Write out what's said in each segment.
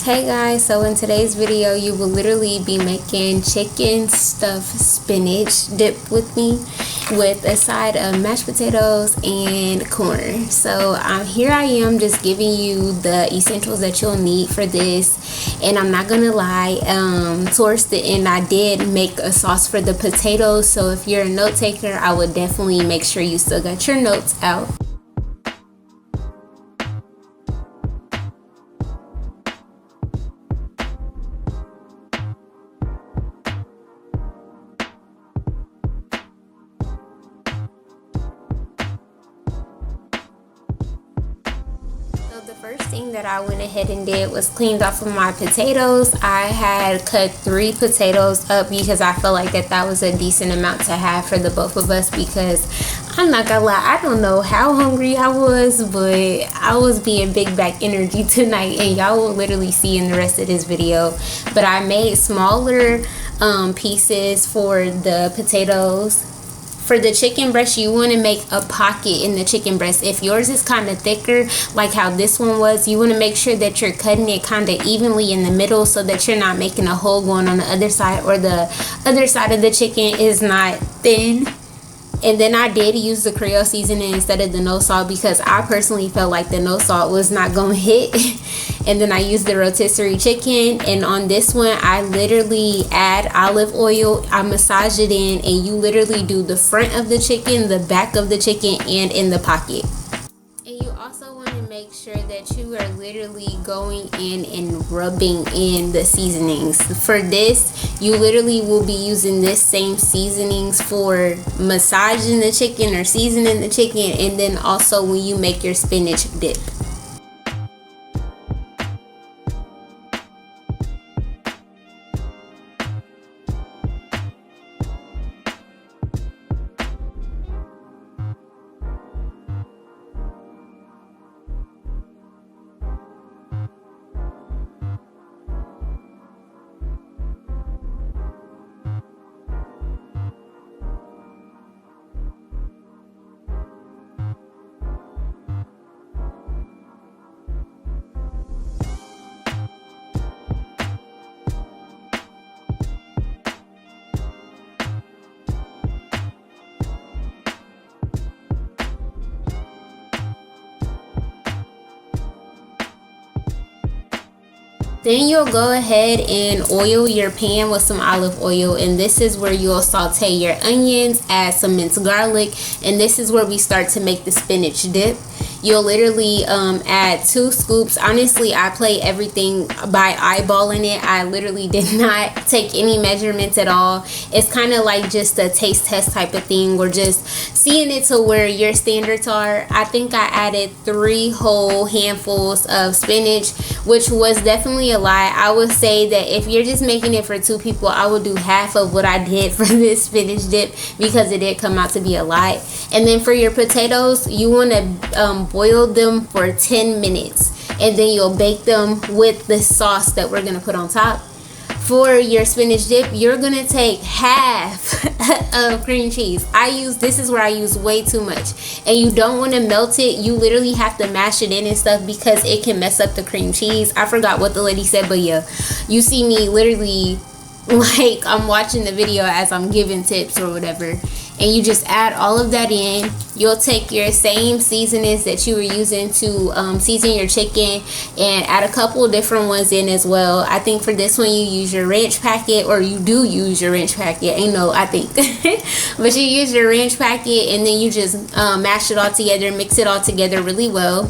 Hey guys, so in today's video you will literally be making chicken stuffed spinach dip with me with a side of mashed potatoes and corn. So here I am just giving you the essentials that you'll need for this, and I'm not gonna lie, towards the end I did make a sauce for the potatoes, so if you're a note taker I would definitely make sure you still got your notes out. The first thing that I went ahead and did was cleaned off of my potatoes. I had cut 3 potatoes up because I felt like that was a decent amount to have for the both of us, because I'm not gonna lie, I don't know how hungry I was, but I was being big back energy tonight, and y'all will literally see in the rest of this video. But I made smaller pieces for the potatoes. For the chicken breast, you want to make a pocket in the chicken breast. If yours is kind of thicker, like how this one was, you want to make sure that you're cutting it kind of evenly in the middle so that you're not making a hole going on the other side, or the other side of the chicken is not thin. And then I did use the Creole seasoning instead of the no salt, because I personally felt like the no salt was not going to hit. And then I used the rotisserie chicken, and on this one I literally add olive oil. I massage it in, and you literally do the front of the chicken, the back of the chicken, and in the pocket. And you also want to make sure that you are literally going in and rubbing in the seasonings. For this, you literally will be using this same seasonings for massaging the chicken or seasoning the chicken, and then also when you make your spinach dip. Then you'll go ahead and oil your pan with some olive oil, and this is where you'll saute your onions, add some minced garlic, and this is where we start to make the spinach dip. You'll literally add 2 scoops. Honestly, I play everything by eyeballing it. I literally did not take any measurements at all. It's kind of like just a taste test type of thing, or just seeing it to where your standards are. I think I added 3 whole handfuls of spinach, which was definitely a lie. I would say that if you're just making it for 2 people, I would do half of what I did for this spinach dip, because it did come out to be a lot. And then for your potatoes, you want to boil them for 10 minutes, and then you'll bake them with the sauce that we're gonna put on top. For your spinach dip, you're gonna take half of cream cheese. This is where I use way too much, and you don't want to melt it. You literally have to mash it in and stuff, because it can mess up the cream cheese. I forgot what the lady said, but yeah, you see me literally like I'm watching the video as I'm giving tips or whatever. And you just add all of that in. You'll take your same seasonings that you were using to season your chicken and add a couple different ones in as well. I think for this one you use your ranch packet, or you do use your ranch packet. I think. But you use your ranch packet, and then you just mash it all together, mix it all together really well.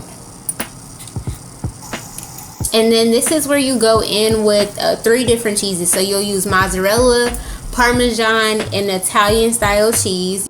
And then this is where you go in with 3 different cheeses. So you'll use mozzarella, Parmesan, and Italian style cheese.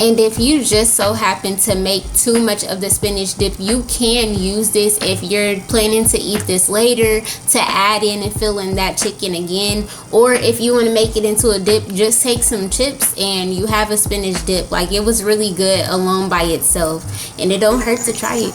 And if you just so happen to make too much of the spinach dip, you can use this if you're planning to eat this later to add in and fill in that chicken again. Or if you want to make it into a dip, just take some chips and you have a spinach dip. Like, it was really good alone by itself, and it don't hurt to try it.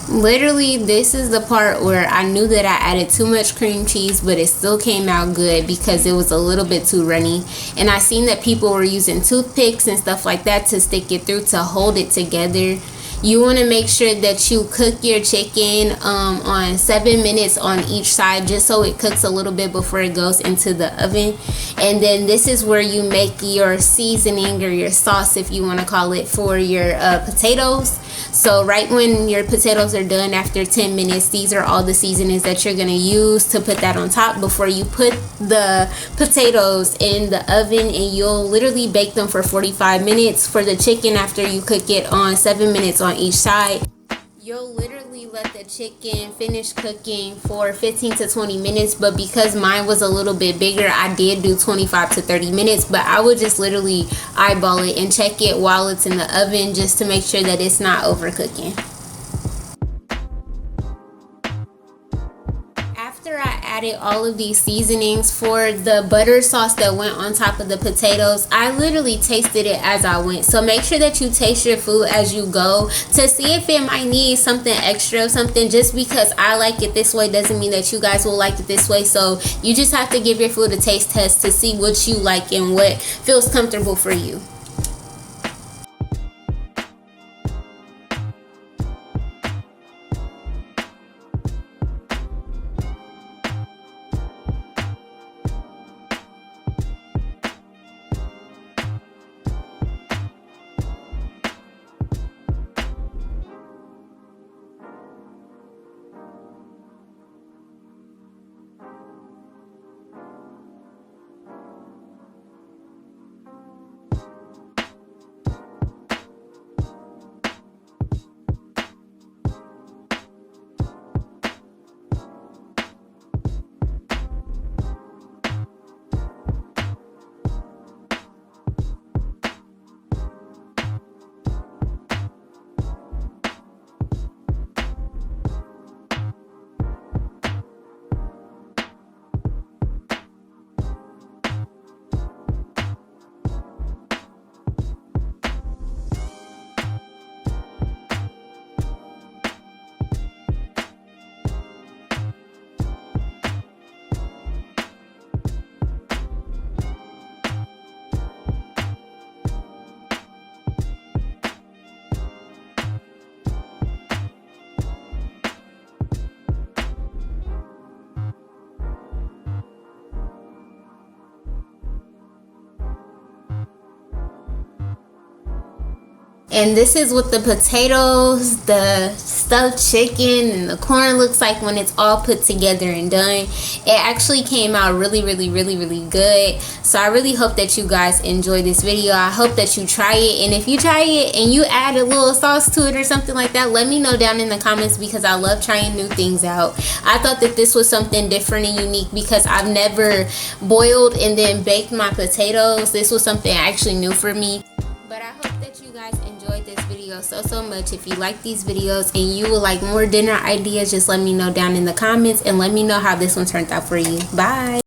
Literally, this is the part where I knew that I added too much cream cheese, but it still came out good because it was a little bit too runny. And I seen that people were using toothpicks and stuff like that to stick it through to hold it together. You want to make sure that you cook your chicken on 7 minutes on each side, just so it cooks a little bit before it goes into the oven. And then this is where you make your seasoning, or your sauce if you want to call it, for your potatoes. So right when your potatoes are done after 10 minutes, these are all the seasonings that you're going to use to put that on top before you put the potatoes in the oven. And you'll literally bake them for 45 minutes. For the chicken, after you cook it on 7 minutes on each side, you'll literally let the chicken finish cooking for 15 to 20 minutes. But because mine was a little bit bigger, I did do 25 to 30 minutes. But I would just literally eyeball it and check it while it's in the oven, just to make sure that it's not overcooking. After I added all of these seasonings for the butter sauce that went on top of the potatoes, I literally tasted it as I went. So make sure that you taste your food as you go to see if it might need something extra or something. Just because I like it this way doesn't mean that you guys will like it this way. So you just have to give your food a taste test to see what you like and what feels comfortable for you. And this is what the potatoes, the stuffed chicken, and the corn looks like when it's all put together and done. It actually came out really good. So I really hope that you guys enjoy this video. I hope that you try it. And if you try it and you add a little sauce to it or something like that, let me know down in the comments, because I love trying new things out. I thought that this was something different and unique because I've never boiled and then baked my potatoes. This was something actually new for me. But I hope that you guys enjoyed this video so much. If you like these videos and you would like more dinner ideas, just let me know down in the comments and let me know how this one turned out for you. Bye.